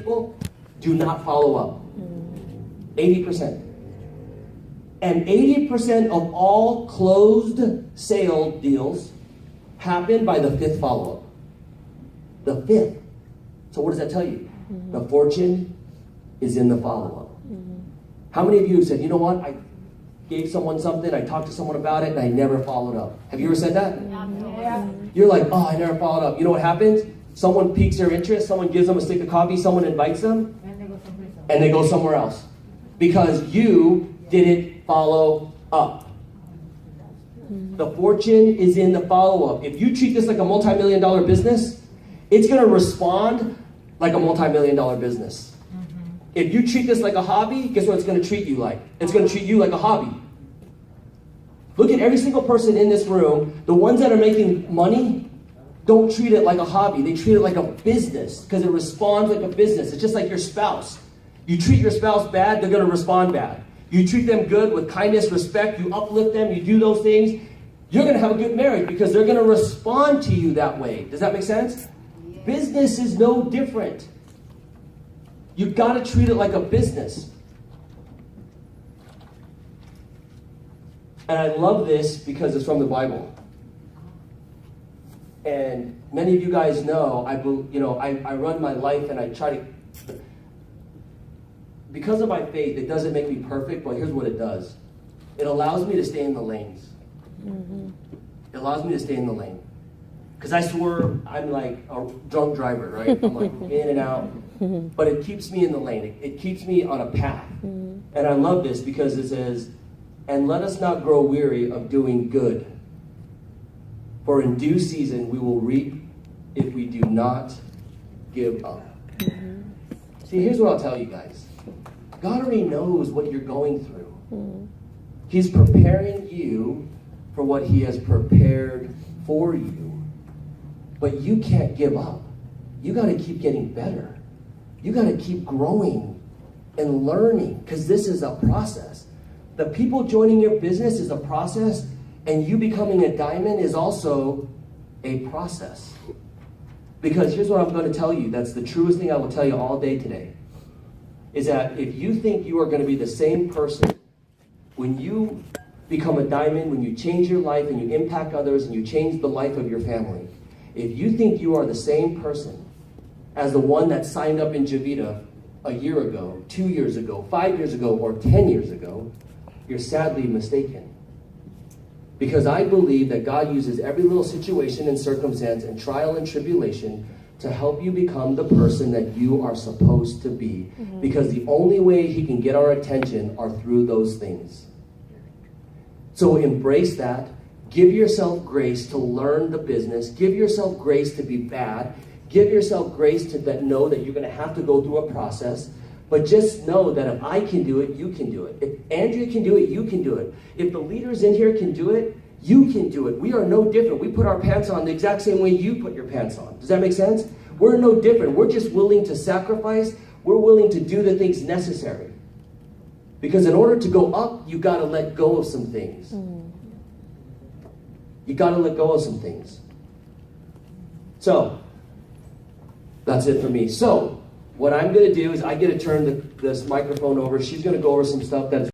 people do not follow up. 80%. And 80% of all closed sale deals happen by the 5th follow-up. The 5th. So what does that tell you? The fortune is in the follow-up. How many of you said, you know what, I gave someone something, I talked to someone about it, and I never followed up? Have you ever said that? Yeah. You're like, oh, I never followed up. You know what happens? Someone piques their interest, someone gives them a stick of coffee, someone invites them, and they go somewhere else. Because you didn't follow up. The fortune is in the follow-up. If you treat this like a multi-million-dollar business, it's going to respond like a multi-million-dollar business. If you treat this like a hobby, guess what it's going to treat you like? It's going to treat you like a hobby. Look at every single person in this room. The ones that are making money don't treat it like a hobby. They treat it like a business because it responds like a business. It's just like your spouse. You treat your spouse bad, they're going to respond bad. You treat them good with kindness, respect, you uplift them, you do those things, you're going to have a good marriage because they're going to respond to you that way. Does that make sense? Yeah. Business is no different. You've got to treat it like a business. And I love this because it's from the Bible. And many of you guys know, I run my life and I try to, because of my faith, it doesn't make me perfect, but here's what it does. It allows me to stay in the lanes. It allows me to stay in the lane. Because I swear I'm like a drunk driver, right? I'm like in and out. But it keeps me in the lane. It keeps me on a path. And I love this because it says, and let us not grow weary of doing good. For in due season we will reap if we do not give up. See, here's what I'll tell you guys. God already knows what you're going through. He's preparing you for what he has prepared for you. But you can't give up. You got to keep getting better. You got to keep growing and learning because this is a process. The people joining your business is a process, and you becoming a diamond is also a process. Because here's what I'm going to tell you. That's the truest thing I will tell you all day today. Is that if you think you are going to be the same person when you become a diamond, when you change your life and you impact others and you change the life of your family, if you think you are the same person as the one that signed up in Javita a year ago, 2 years ago, 5 years ago, or 10 years ago, you're sadly mistaken. Because I believe that God uses every little situation and circumstance and trial and tribulation to help you become the person that you are supposed to be. Because the only way he can get our attention are through those things. So embrace that. Give yourself grace to learn the business. Give yourself grace to be bad. Give yourself grace to know that you're going to have to go through a process. But just know that if I can do it, you can do it. If Andrea can do it, you can do it. If the leaders in here can do it, you can do it. We are no different. We put our pants on the exact same way you put your pants on. Does that make sense? We're no different. We're just willing to sacrifice. We're willing to do the things necessary. Because in order to go up, you got to let go of some things. You got to let go of some things. So, that's it for me. So, what I'm going to do is I get to turn this microphone over. She's going to go over some stuff that's